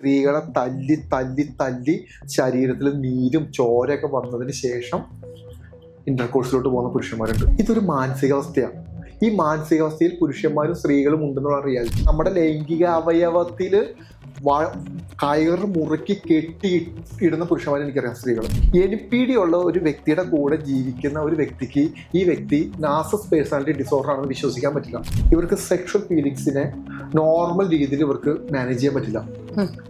സ്ത്രീകളെ തല്ലി തല്ലി തല്ലി ശരീരത്തിൽ നീരും ചോരയൊക്കെ വന്നതിന് ശേഷം ഇന്റർകോഴ്സിലോട്ട് പോകുന്ന പുരുഷന്മാരുണ്ട്. ഇതൊരു മാനസികാവസ്ഥയാണ്. ഈ മാനസികാവസ്ഥയിൽ പുരുഷന്മാരും സ്ത്രീകളും ഉണ്ടെന്നുള്ള റിയാലിറ്റി. നമ്മുടെ ലൈംഗിക അവയവത്തിൽ കയറ് മുറുക്കി കെട്ടി ഇടുന്ന പുരുഷന്മാരെ എനിക്കറിയാം. സ്ത്രീകൾ NPD ഉള്ള ഒരു വ്യക്തിയുടെ കൂടെ ജീവിക്കുന്ന ഒരു വ്യക്തിക്ക് ഈ വ്യക്തി നാർസിസിസ്റ്റ് പേഴ്സണാലിറ്റി ഡിസോർഡർ ആണെന്ന് വിശ്വസിക്കാൻ പറ്റില്ല. ഇവർക്ക് സെക്ഷൽ ഫീലിങ്സിനെ നോർമൽ രീതിയിൽ ഇവർക്ക് മാനേജ് ചെയ്യാൻ പറ്റില്ല.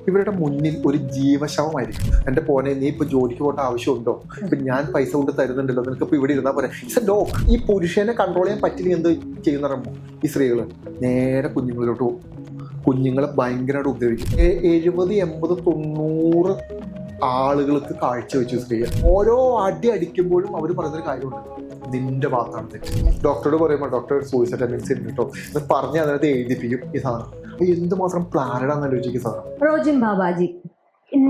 ഇവരുടെ മുന്നിൽ ഒരു ജീവശവമായിരിക്കും. എന്റെ പോനെ, നീ ഇപ്പൊ ജോലിക്ക് പോകേണ്ട ആവശ്യമുണ്ടോ? ഇപ്പൊ ഞാൻ പൈസ കൊണ്ട് തരുന്നുണ്ടല്ലോ, നിനക്ക് ഇപ്പൊ ഇവിടെ ഇരുന്നാൽ പോലെ. It's A dog. ഈ പുരുഷനെ കൺട്രോൾ ചെയ്യാൻ പറ്റില്ല. എന്ത് ചെയ്യുന്ന ഈ സ്ത്രീകള് നേരെ കുഞ്ഞുങ്ങളിലോട്ട് പോകും. കുഞ്ഞുങ്ങളെ ഭയങ്കരമായിട്ട് ഉപദ്രവിക്കും. 70, 80, 90 ആളുകൾക്ക് കാഴ്ച വെച്ചു സ്ത്രീയെ. ഓരോ അടി അടിക്കുമ്പോഴും അവർ പറയുന്നൊരു കാര്യമുണ്ട്, നിന്റെ ഭാഗത്താണ് തെറ്റ്. ഡോക്ടറോട് പറയുമ്പോൾ ഡോക്ടർ സൂയിസൈഡ് ടെൻഡൻസി ഉണ്ട് കേട്ടോ എന്ന് പറഞ്ഞ് അതിനകത്ത് എഴുതിപ്പിക്കും. ഈ സാധനം എന്തുമാത്രം പ്ലാനഡാന്ന് ആലോചിക്കും സാധനം. Rojin Babaji,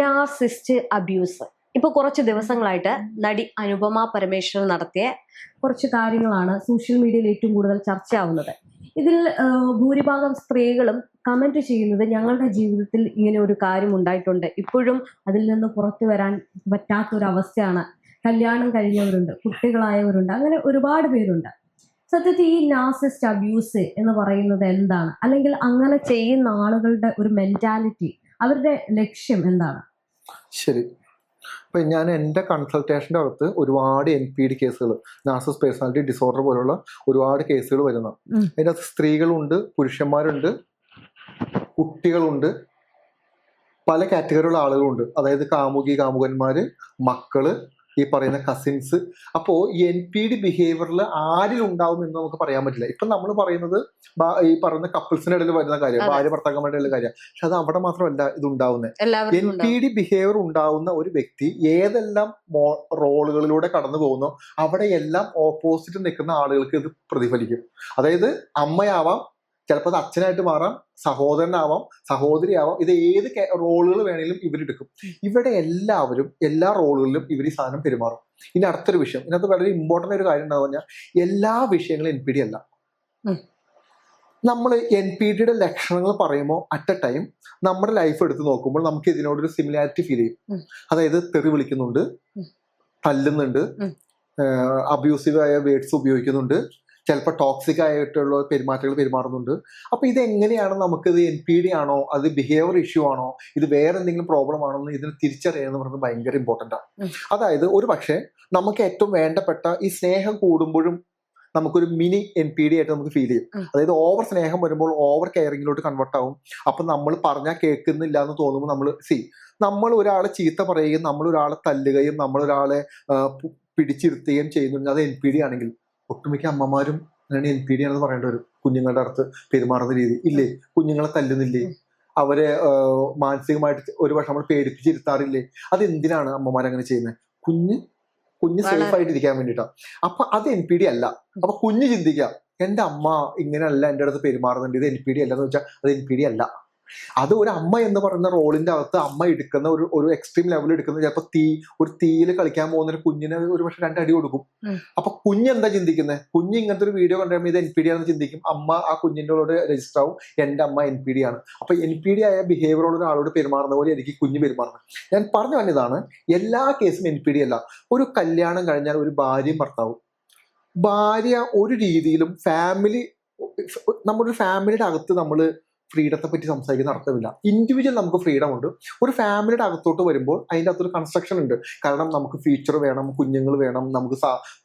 narcissist abuse. ഇപ്പൊ കുറച്ച് ദിവസങ്ങളായിട്ട് നടി അനുപമ പരമേശ്വരൻ നടത്തിയ കുറച്ച് കാര്യങ്ങളാണ് സോഷ്യൽ മീഡിയയിൽ ഏറ്റവും കൂടുതൽ ചർച്ചയാവുന്നത്. ഇതിൽ ഭൂരിഭാഗം സ്ത്രീകളും കമന്റ് ചെയ്യുന്നത്, ഞങ്ങളുടെ ജീവിതത്തിൽ ഇങ്ങനെ ഒരു കാര്യം ഉണ്ടായിട്ടുണ്ട്, ഇപ്പോഴും അതിൽ നിന്ന് പുറത്തു വരാൻ പറ്റാത്തൊരവസ്ഥയാണ്, കല്യാണം കഴിഞ്ഞവരുണ്ട്, കുട്ടികളായവരുണ്ട്, അങ്ങനെ ഒരുപാട് പേരുണ്ട്. സത്യത്തിൽ ഈ നാർസിസ്റ്റ് അബ്യൂസ് എന്ന് പറയുന്നത് എന്താണ്? അല്ലെങ്കിൽ അങ്ങനെ ചെയ്യുന്ന ആളുകളുടെ ഒരു മെന്റാലിറ്റി, അവരുടെ ലക്ഷ്യം എന്താണ്? ശരി, ഇപ്പൊ ഞാൻ എൻ്റെ കൺസൾട്ടേഷൻ്റെ അകത്ത് ഒരുപാട് NPD കേസുകൾ, നാർസിസിസ്റ്റ് പേഴ്സണാലിറ്റി ഡിസോർഡർ പോലുള്ള ഒരുപാട് കേസുകൾ വരുന്ന. അതിൻ്റെ അകത്ത് സ്ത്രീകളുണ്ട്, പുരുഷന്മാരുണ്ട്, കുട്ടികളുണ്ട്, പല കാറ്റഗറിയുള്ള ആളുകളുണ്ട്. അതായത് കാമുകന്മാര്, മക്കള്, ഈ പറയുന്ന കസിൻസ്. അപ്പോൾ NPD ബിഹേവിയറിൽ ആരിലുണ്ടാവും എന്ന് നമുക്ക് പറയാൻ പറ്റില്ല. ഇപ്പം നമ്മൾ പറയുന്നത് ഈ പറയുന്ന കപ്പിൾസിന്റെ ഇടയിൽ വരുന്ന കാര്യം, ഭാര്യ ഭർത്താക്കന്മാരുടെ ഇടയിലെ കാര്യം. പക്ഷെ അത് അവിടെ മാത്രമല്ല ഇത് ഉണ്ടാവുന്നത്. NPD ബിഹേവിയർ ഉണ്ടാവുന്ന ഒരു വ്യക്തി ഏതെല്ലാം റോളുകളിലൂടെ കടന്നു പോകുന്നോ അവിടെയെല്ലാം ഓപ്പോസിറ്റ് നിൽക്കുന്ന ആളുകൾക്ക് ഇത് പ്രതിഫലിക്കും. അതായത് അമ്മയാവാം, ചിലപ്പോൾ അത് അച്ഛനായിട്ട് മാറാം, സഹോദരനാവാം, സഹോദരിയാവാം. ഇത് ഏത് റോളുകൾ വേണമെങ്കിലും ഇവരെടുക്കും. ഇവിടെ എല്ലാവരും എല്ലാ റോളുകളിലും ഇവർ ഈ സാധനം പെരുമാറും. ഇനി അടുത്തൊരു വിഷയം, ഇതിനകത്ത് വളരെ ഇമ്പോർട്ടൻ്റ് ഒരു കാര്യം എന്താണെന്ന് പറഞ്ഞാൽ, എല്ലാ വിഷയങ്ങളും NPD അല്ല. നമ്മൾ NPDയുടെ ലക്ഷണങ്ങൾ പറയുമ്പോൾ അറ്റ് എ ടൈം നമ്മുടെ ലൈഫ് എടുത്ത് നോക്കുമ്പോൾ നമുക്ക് ഇതിനോടൊരു സിമിലാരിറ്റി ഫീൽ ചെയ്യും. അതായത് തെറി വിളിക്കുന്നുണ്ട്, തല്ലുന്നുണ്ട്, അബ്യൂസീവായ വേർഡ്സ് ഉപയോഗിക്കുന്നുണ്ട്, ചിലപ്പോൾ ടോക്സിക് ആയിട്ടുള്ള പെരുമാറ്റങ്ങൾ പെരുമാറുന്നുണ്ട്. അപ്പൊ ഇതെങ്ങനെയാണ് നമുക്കിത് NPD ആണോ, അത് ബിഹേവിയർ ഇഷ്യൂ ആണോ, ഇത് വേറെ എന്തെങ്കിലും പ്രോബ്ലം ആണോ എന്ന് ഇതിന് തിരിച്ചറിയാന്ന് പറയുന്നത് ഭയങ്കര ഇമ്പോർട്ടൻ്റ് ആണ്. അതായത് ഒരു പക്ഷേ നമുക്ക് ഏറ്റവും വേണ്ടപ്പെട്ട ഈ സ്നേഹം കൂടുമ്പോഴും നമുക്കൊരു മിനി NPD ആയിട്ട് നമുക്ക് ഫീൽ ചെയ്യും. അതായത് ഓവർ സ്നേഹം വരുമ്പോൾ ഓവർ കെയറിങ്ങിലോട്ട് കൺവേർട്ട് ആവും. അപ്പൊ നമ്മൾ പറഞ്ഞാൽ കേൾക്കുന്നില്ല എന്ന് തോന്നുമ്പോൾ നമ്മൾ ഒരാളെ ചീത്ത പറയുകയും നമ്മൾ ഒരാളെ തല്ലുകയും നമ്മൾ ഒരാളെ പിടിച്ചിരുത്തുകയും ചെയ്യുന്നുണ്ട്. അത് NPD ആണെങ്കിൽ ഒട്ടുമിക്ക അമ്മമാരും അങ്ങനെ NPD ആണെന്ന് പറയേണ്ടി വരും. കുഞ്ഞുങ്ങളുടെ അടുത്ത് പെരുമാറുന്ന രീതി ഇല്ലേ, കുഞ്ഞുങ്ങളെ തല്ലുന്നില്ലേ, അവരെ മാനസികമായിട്ട് ഒരു പക്ഷെ നമ്മൾ പേടിപ്പിച്ചിരുത്താറില്ലേ. അത് എന്തിനാണ് അമ്മമാരങ്ങനെ ചെയ്യുന്നത്? കുഞ്ഞ് സേഫ് ആയിട്ട് ഇരിക്കാൻ വേണ്ടിയിട്ടാണ്. അപ്പൊ അത് NPD അല്ല. അപ്പൊ കുഞ്ഞ് ചിന്തിക്കാം, എന്റെ അമ്മ ഇങ്ങനെയല്ല എൻ്റെ അടുത്ത് പെരുമാറുന്നുണ്ട്, ഇത് NPD അല്ലെന്ന് വെച്ചാൽ അത് NPD അല്ല. അത് ഒരു അമ്മ എന്ന് പറയുന്ന റോളിന്റെ അകത്ത് അമ്മ എടുക്കുന്ന ഒരു എക്സ്ട്രീം ലെവലിൽ എടുക്കുന്നത് ചിലപ്പോൾ ഒരു തീയിൽ കളിക്കാൻ പോകുന്ന ഒരു കുഞ്ഞിനെ ഒരു പക്ഷെ 2 അടി കൊടുക്കും. അപ്പൊ കുഞ്ഞെന്താ ചിന്തിക്കുന്നത്? കുഞ്ഞ് ഇങ്ങനത്തെ ഒരു വീഡിയോ കണ്ടുകഴിയുമ്പോൾ ഇത് NPD ആണെന്ന് ചിന്തിക്കും. അമ്മ ആ കുഞ്ഞിൻ്റെ കൂടെ രജിസ്റ്റർ ആവും, എന്റെ അമ്മ NPD ആണ്. അപ്പൊ NPD ആയ ബിഹേവിയറോട് ഒരാളോട് പെരുമാറുന്ന പോലെ എനിക്ക് കുഞ്ഞ് പെരുമാറുന്നത്. ഞാൻ പറഞ്ഞു വന്നതാണ്, എല്ലാ കേസും NPD അല്ല. ഒരു കല്യാണം കഴിഞ്ഞാൽ ഒരു ഭാര്യയും ഭർത്താവും, ഭാര്യ ഒരു രീതിയിലും നമ്മുടെ ഫാമിലിയുടെ അകത്ത് നമ്മൾ ഫ്രീഡത്തെ പറ്റി സംസാരിക്കുന്ന അർത്ഥമില്ല. ഇൻഡിവിജ്വൽ നമുക്ക് ഫ്രീഡം ഉണ്ട്. ഒരു ഫാമിലിയുടെ അകത്തോട്ട് വരുമ്പോൾ അതിൻ്റെ അകത്തൊരു കൺസ്ട്രക്ഷൻ ഉണ്ട്. കാരണം നമുക്ക് ഫ്യൂച്ചർ വേണം, കുഞ്ഞുങ്ങൾ വേണം, നമുക്ക്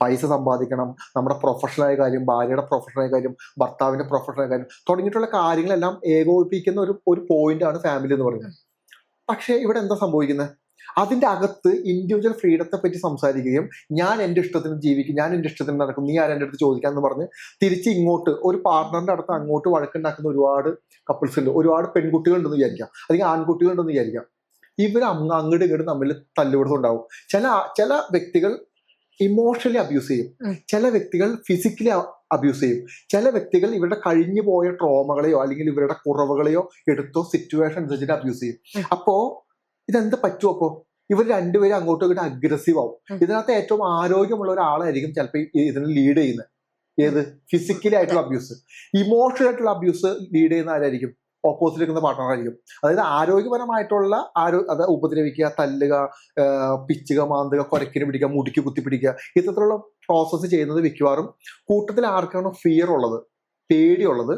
പൈസ സമ്പാദിക്കണം, നമ്മുടെ പ്രൊഫഷണലായ കാര്യം, ഭാര്യയുടെ പ്രൊഫഷണലായ കാര്യം, ഭർത്താവിന്റെ പ്രൊഫഷണലായ കാര്യം തുടങ്ങിയിട്ടുള്ള കാര്യങ്ങളെല്ലാം ഏകോപിപ്പിക്കുന്ന ഒരു പോയിന്റാണ് ഫാമിലി എന്ന് പറയുന്നത്. പക്ഷേ ഇവിടെ എന്താ സംഭവിക്കുന്നത്? അതിന്റെ അകത്ത് ഇൻഡിവിജ്വൽ ഫ്രീഡത്തെ പറ്റി സംസാരിക്കുകയും ഞാൻ എൻ്റെ ഇഷ്ടത്തിന് ജീവിക്കും, ഞാൻ എൻ്റെ ഇഷ്ടത്തിന് നടക്കും, നീ ആരെൻ്റെ അടുത്ത് ചോദിക്കാന്ന് പറഞ്ഞ് തിരിച്ച് ഇങ്ങോട്ട് ഒരു പാർട്ട്ണറിന്റെ അടുത്ത് അങ്ങോട്ട് വഴക്കുണ്ടാക്കുന്ന ഒരുപാട് കപ്പിൾസ് ഉണ്ട്. ഒരുപാട് പെൺകുട്ടികളുണ്ടെന്ന് വിചാരിക്കാം, അല്ലെങ്കിൽ ആൺകുട്ടികളുണ്ടെന്ന് വിചാരിക്കാം. ഇവർ അങ്ങോട്ട് ഇങ്ങോട്ട് തമ്മിൽ തല്ലുപിടുത്തം ഉണ്ടാവും. ചില വ്യക്തികൾ ഇമോഷണലി അബ്യൂസ് ചെയ്യും, ചില വ്യക്തികൾ ഫിസിക്കലി അബ്യൂസ് ചെയ്യും, ചില വ്യക്തികൾ ഇവരുടെ കഴിഞ്ഞു പോയ ട്രോമകളെയോ അല്ലെങ്കിൽ ഇവരുടെ കുറവുകളെയോ എടുത്തോ സിറ്റുവേഷൻ അനുസരിച്ചിട്ട് അബ്യൂസ് ചെയ്യും. അപ്പോ ഇതെന്ത് പറ്റുമോ? അപ്പോ ഇവർ രണ്ടുപേരും അങ്ങോട്ടും ഇങ്ങോട്ടും അഗ്രസീവ് ആവും. ഇതിനകത്ത് ഏറ്റവും ആരോഗ്യമുള്ള ഒരാളായിരിക്കും ചിലപ്പോൾ ഇതിന് ലീഡ് ചെയ്യുന്നത്. ഏത്? ഫിസിക്കലി ആയിട്ടുള്ള അബ്യൂസ്. ഇമോഷണൽ ആയിട്ടുള്ള അബ്യൂസ് ലീഡ് ചെയ്യുന്ന ആരായിരിക്കും? ഓപ്പോസിറ്റ് നിൽക്കുന്ന പാർട്ട്ണർ ആയിരിക്കും. അതായത് ആരോഗ്യപരമായിട്ടുള്ള അത് ഉപദ്രവിക്കുക, തല്ലുക, പിച്ചുക, മാന്തുക, കൊരക്കിന് പിടിക്കുക, മുടിക്ക് കുത്തിപ്പിടിക്കുക, ഇത്തരത്തിലുള്ള പ്രോസസ്സ് ചെയ്യുന്നത് മിക്കവാറും കൂട്ടത്തിൽ ആർക്കാണോ ഫിയർ ഉള്ളത്, പേടിയുള്ളത്,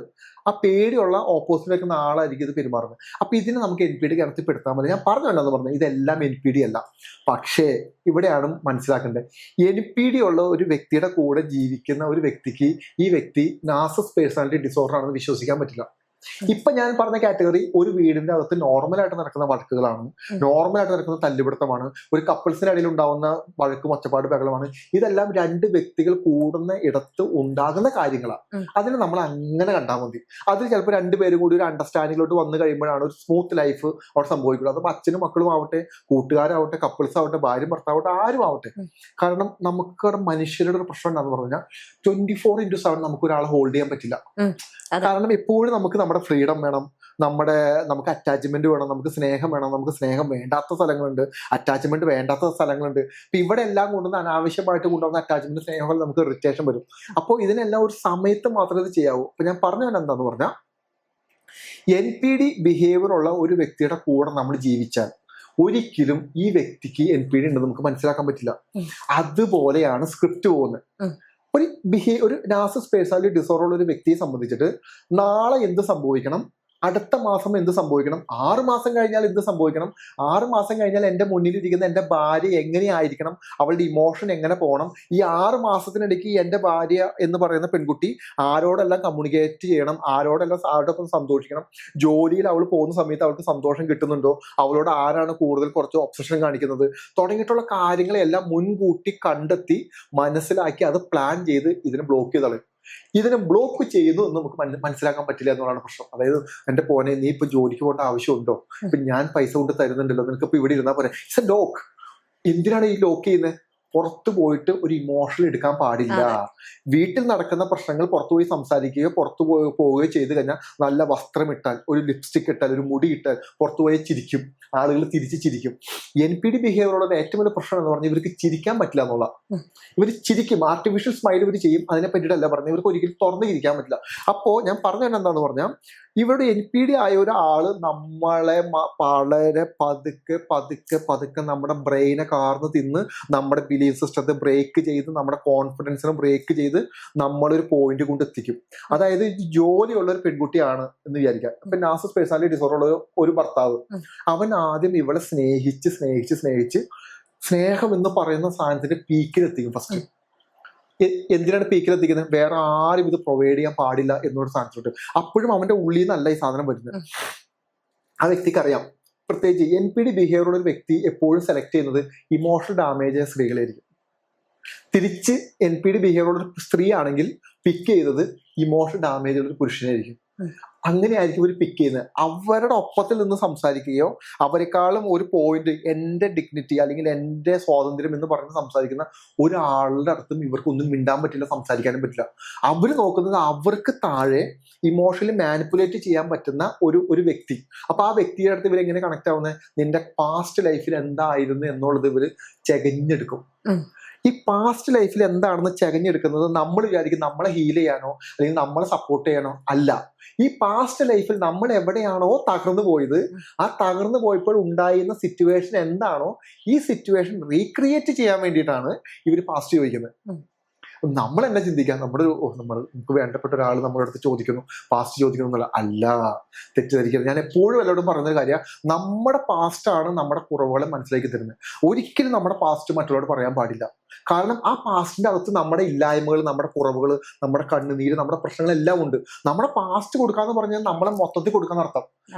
ആ പേടിയുള്ള ഓപ്പോസിറ്റ് വെക്കുന്ന ആളായിരിക്കും ഇത് പെരുമാറുന്നത്. അപ്പൊ ഇതിനെ നമുക്ക് NPD കടത്തിപ്പെടുത്താൻ മതി. ഞാൻ പറഞ്ഞല്ലോ പറഞ്ഞു, ഇതെല്ലാം NPD അല്ല. പക്ഷേ ഇവിടെയാണ് മനസ്സിലാക്കേണ്ടത്, NPD ഉള്ള ഒരു വ്യക്തിയുടെ കൂടെ ജീവിക്കുന്ന ഒരു വ്യക്തിക്ക് ഈ വ്യക്തി നാർസിസിസ്റ്റ് പേഴ്സണാലിറ്റി ഡിസോർഡർ ആണെന്ന് വിശ്വസിക്കാൻ പറ്റില്ല. ഇപ്പൊ ഞാൻ പറഞ്ഞ കാറ്റഗറി ഒരു വീടിന്റെ അകത്ത് നോർമലായിട്ട് നടക്കുന്ന വഴക്കുകളാണ്, നോർമലായിട്ട് നടക്കുന്ന തല്ലുപിടുത്തമാണ്, ഒരു കപ്പിൾസിന്റെ ഇടയിൽ ഉണ്ടാവുന്ന വഴക്കും ഒച്ചപ്പാട് ബഹളമാണ്. ഇതെല്ലാം രണ്ട് വ്യക്തികൾ കൂടുന്ന ഇടത്ത് ഉണ്ടാകുന്ന കാര്യങ്ങളാണ്. അതിന് നമ്മൾ അങ്ങനെ കണ്ടാൽ മതി. അത് ചിലപ്പോൾ രണ്ടുപേരും കൂടി ഒരു അണ്ടർസ്റ്റാൻഡിങ്ങിലോട്ട് വന്നു കഴിയുമ്പോഴാണ് ഒരു സ്മൂത്ത് ലൈഫ് അവിടെ സംഭവിക്കുന്നത്. അതിപ്പോൾ അച്ഛനും മക്കളും ആവട്ടെ, കൂട്ടുകാരാവട്ടെ, കപ്പിൾസ് ആവട്ടെ, ഭാര്യ ഭർത്താവട്ടെ, ആരും ആവട്ടെ. കാരണം നമുക്കവിടെ മനുഷ്യരുടെ ഒരു പ്രശ്നം എന്താണെന്ന് പറഞ്ഞാൽ 24/7 നമുക്ക് ഒരാളെ ഹോൾഡ് ചെയ്യാൻ പറ്റില്ല. കാരണം എപ്പോഴും നമുക്ക് നമ്മുടെ ഫ്രീഡം വേണം, നമുക്ക് അറ്റാച്ച്മെന്റ് വേണം, നമുക്ക് സ്നേഹം വേണം. നമുക്ക് സ്നേഹം വേണ്ടാത്ത സ്ഥലങ്ങളുണ്ട്, അറ്റാച്ച്മെന്റ് വേണ്ടാത്ത സ്ഥലങ്ങളുണ്ട്. ഇപ്പൊ ഇവിടെ എല്ലാം കൊണ്ടുവന്ന് അനാവശ്യമായിട്ട് കൊണ്ടുവന്ന അറ്റാച്ച്മെന്റ്, സ്നേഹങ്ങൾ നമുക്ക് ഇറിറ്റേഷൻ വരും. അപ്പോൾ ഇതിനെല്ലാം ഒരു സമയത്ത് മാത്രമേ ഇത് ചെയ്യാവൂ. അപ്പൊ ഞാൻ പറഞ്ഞു എന്താന്ന് പറഞ്ഞാൽ, NPD ബിഹേവിയർ ഉള്ള ഒരു വ്യക്തിയുടെ കൂടെ നമ്മൾ ജീവിച്ചാൽ ഒരിക്കലും ഈ വ്യക്തിക്ക് NPD ഉണ്ടെന്ന് നമുക്ക് മനസ്സിലാക്കാൻ പറ്റില്ല. അതുപോലെയാണ് സ്ക്രിപ്റ്റ് പോകുന്നത്. ഒരു നാർസിസിസ്റ്റ് പേഴ്സണാലിറ്റി ഡിസോർഡർ ഉള്ള ഒരു വ്യക്തിയെ സംബന്ധിച്ചിട്ട് നാളെ എന്ത് സംഭവിക്കണം, അടുത്ത മാസം എന്ത് സംഭവിക്കണം, 6 മാസം കഴിഞ്ഞാൽ എന്ത് സംഭവിക്കണം, 6 മാസം കഴിഞ്ഞാൽ എൻ്റെ മുന്നിലിരിക്കുന്ന എൻ്റെ ഭാര്യ എങ്ങനെയായിരിക്കണം, അവളുടെ ഇമോഷൻ എങ്ങനെ പോകണം, ഈ 6 മാസത്തിനിടയ്ക്ക് എൻ്റെ ഭാര്യ എന്ന് പറയുന്ന പെൺകുട്ടി ആരോടെല്ലാം കമ്മ്യൂണിക്കേറ്റ് ചെയ്യണം, ആരോടൊപ്പം സന്തോഷിക്കണം, ജോലിയിൽ അവൾ പോകുന്ന സമയത്ത് അവൾക്ക് സന്തോഷം കിട്ടുന്നുണ്ടോ, അവളോട് ആരാണ് കൂടുതൽ കുറച്ച് ഒബ്സഷൻ കാണിക്കുന്നത്, തുടങ്ങിയിട്ടുള്ള കാര്യങ്ങളെല്ലാം മുൻകൂട്ടി കണ്ടെത്തി മനസ്സിലാക്കി അത് പ്ലാൻ ചെയ്ത് ഇതിനെ ബ്ലോക്ക് ചെയ്ത് കളയും. ഇതിനെ ബ്ലോക്ക് ചെയ്യുന്നു എന്ന് നമുക്ക് മനസ്സിലാക്കാൻ പറ്റില്ല എന്നുള്ളതാണ് പ്രശ്നം. അതായത് എന്റെ പോനെ, നീ ഇപ്പൊ ജോലിക്ക് പോകേണ്ട ആവശ്യമുണ്ടോ, ഇപ്പൊ ഞാൻ പൈസ കൊണ്ട് തരുന്നുണ്ടല്ലോ, നിനക്ക് ഇപ്പൊ ഇവിടെ ഇരുന്നാൽ പോരെ. It's A lock. എന്തിനാണ് ഈ ലോക്ക് ചെയ്യുന്നത്? പുറത്തു പോയിട്ട് ഒരു ഇമോഷൻ എടുക്കാൻ പാടില്ല. വീട്ടിൽ നടക്കുന്ന പ്രശ്നങ്ങൾ പുറത്തു പോയി സംസാരിക്കുകയോ പുറത്തു പോവുകയോ ചെയ്തു കഴിഞ്ഞാൽ, നല്ല വസ്ത്രം ഇട്ടാൽ, ഒരു ലിപ്സ്റ്റിക് ഇട്ടാൽ, ഒരു മുടി ഇട്ടാൽ പുറത്തു പോയി ചിരിക്കും, ആളുകൾ തിരിച്ച് ചിരിക്കും. NPD ബിഹേവിയറുള്ള ഏറ്റവും വലിയ പ്രശ്നം എന്ന് പറഞ്ഞാൽ ഇവർക്ക് ചിരിക്കാൻ പറ്റില്ല എന്നുള്ള. ഇവർ ചിരിക്കും, ആർട്ടിഫിഷ്യൽ സ്മൈൽ ഇവർ ചെയ്യും. അതിനെ പറ്റിയിട്ടല്ല പറഞ്ഞത്, ഇവർക്ക് ഒരിക്കലും തുറന്ന് ചിരിക്കാൻ പറ്റില്ല. അപ്പോ ഞാൻ പറഞ്ഞത് എന്താന്ന് പറഞ്ഞാൽ, ഇവിടെ NPD ആയ ഒരാള് നമ്മളെ വളരെ പതുക്കെ നമ്മുടെ ബ്രെയിനെ കാർന്ന് തിന്ന്, നമ്മുടെ ബിലീഫ് സിസ്റ്റത്തെ ബ്രേക്ക് ചെയ്ത്, നമ്മുടെ കോൺഫിഡൻസിനെ ബ്രേക്ക് ചെയ്ത് നമ്മളൊരു പോയിന്റ് കൊണ്ട് എത്തിക്കും. അതായത് ജോലിയുള്ള ഒരു പെൺകുട്ടിയാണ് എന്ന് വിചാരിക്കാം. ഇപ്പൊ നാർസിസിസ്റ്റ് പേഴ്സണാലിറ്റി ഡിസോർഡർ ഉള്ള ഒരു ഭർത്താവ്, അവൻ ആദ്യം ഇവളെ സ്നേഹിച്ച് സ്നേഹം എന്ന് പറയുന്ന സാധനത്തിന്റെ പീക്കിലെത്തിക്കും ഫസ്റ്റ്. എന്തിനാണ് പീക്കിലെത്തിക്കുന്നത്? വേറെ ആരും ഇത് പ്രൊവൈഡ് ചെയ്യാൻ പാടില്ല എന്നൊരു സാധനത്തിലോട്ട്. അപ്പോഴും അവന്റെ ഉള്ളിൽ നിന്നല്ല ഈ സാധനം വരുന്നത്. ആ വ്യക്തിക്ക് അറിയാം. പ്രത്യേകിച്ച് NPD ബിഹേവിയർ ഉള്ള ഒരു വ്യക്തി എപ്പോഴും സെലക്ട് ചെയ്യുന്നത് ഇമോഷണൽ ഡാമേജ് ആയ സ്ത്രീകളായിരിക്കും. തിരിച്ച് NPD ബിഹേവിയർ ഉള്ള ഒരു സ്ത്രീ ആണെങ്കിൽ പിക്ക് ചെയ്തത് ഇമോഷണൽ ഡാമേജ് ഉള്ള ഒരു പുരുഷനായിരിക്കും. അങ്ങനെയായിരിക്കും ഇവർ പിക്ക് ചെയ്യുന്നത്. അവരുടെ ഒപ്പത്തിൽ നിന്ന് സംസാരിക്കുകയോ അവരെക്കാളും ഒരു പോയിന്റ്, എൻ്റെ ഡിഗ്നിറ്റി അല്ലെങ്കിൽ എൻ്റെ സ്വാതന്ത്ര്യം എന്ന് പറഞ്ഞ് സംസാരിക്കുന്ന ഒരാളുടെ അടുത്തും ഇവർക്കൊന്നും മിണ്ടാൻ പറ്റില്ല, സംസാരിക്കാനും പറ്റില്ല. അവർ നോക്കുന്നത് അവർക്ക് താഴെ ഇമോഷണലി മാനിപ്പുലേറ്റ് ചെയ്യാൻ പറ്റുന്ന ഒരു വ്യക്തി. അപ്പൊ ആ വ്യക്തിയുടെ അടുത്ത് ഇവരെങ്ങനെ കണക്ട് ആവുന്നത്? നിന്റെ പാസ്റ്റ് ലൈഫിൽ എന്തായിരുന്നു എന്നുള്ളത് ഇവര് ചെകഞ്ഞെടുക്കും. ഈ പാസ്റ്റ് ലൈഫിൽ എന്താണെന്ന് ചെകഞ്ഞെടുക്കുന്നത് നമ്മൾ വിചാരിക്കും നമ്മളെ ഹീൽ ചെയ്യാനോ അല്ലെങ്കിൽ നമ്മളെ സപ്പോർട്ട് ചെയ്യാനോ അല്ല. ഈ പാസ്റ്റ് ലൈഫിൽ നമ്മൾ എവിടെയാണോ തകർന്നു പോയത്, ആ തകർന്നു പോയപ്പോൾ ഉണ്ടായിരുന്ന സിറ്റുവേഷൻ എന്താണോ, ഈ സിറ്റുവേഷൻ റീക്രിയേറ്റ് ചെയ്യാൻ വേണ്ടിയിട്ടാണ് ഇവർ പാസ്റ്റ് ചോദിക്കുന്നത്. നമ്മൾ എന്നെ ചിന്തിക്കാം, നമുക്ക് വേണ്ടപ്പെട്ട ഒരാൾ നമ്മുടെ അടുത്ത് ചോദിക്കുന്നു, പാസ്റ്റ് ചോദിക്കുന്നു എന്നല്ല. അല്ല, തെറ്റിദ്ധരിക്കരുത്. ഞാൻ എപ്പോഴും എല്ലാവരും പറയുന്നൊരു കാര്യം, നമ്മുടെ പാസ്റ്റാണ് നമ്മുടെ കുറവുകളെ മനസ്സിലാക്കി തരുന്നത്. ഒരിക്കലും നമ്മുടെ പാസ്റ്റ് മറ്റുള്ളവരോട് പറയാൻ പാടില്ല. കാരണം ആ പാസ്റ്റിന്റെ അകത്ത് നമ്മുടെ ഇല്ലായ്മകൾ, നമ്മുടെ കുറവുകൾ, നമ്മുടെ കണ്ണുനീര്, നമ്മുടെ പ്രശ്നങ്ങളെല്ലാം ഉണ്ട്. നമ്മുടെ പാസ്റ്റ് കൊടുക്കാന്ന് പറഞ്ഞാൽ നമ്മളെ മൊത്തത്തിൽ കൊടുക്കാൻ അർത്ഥം.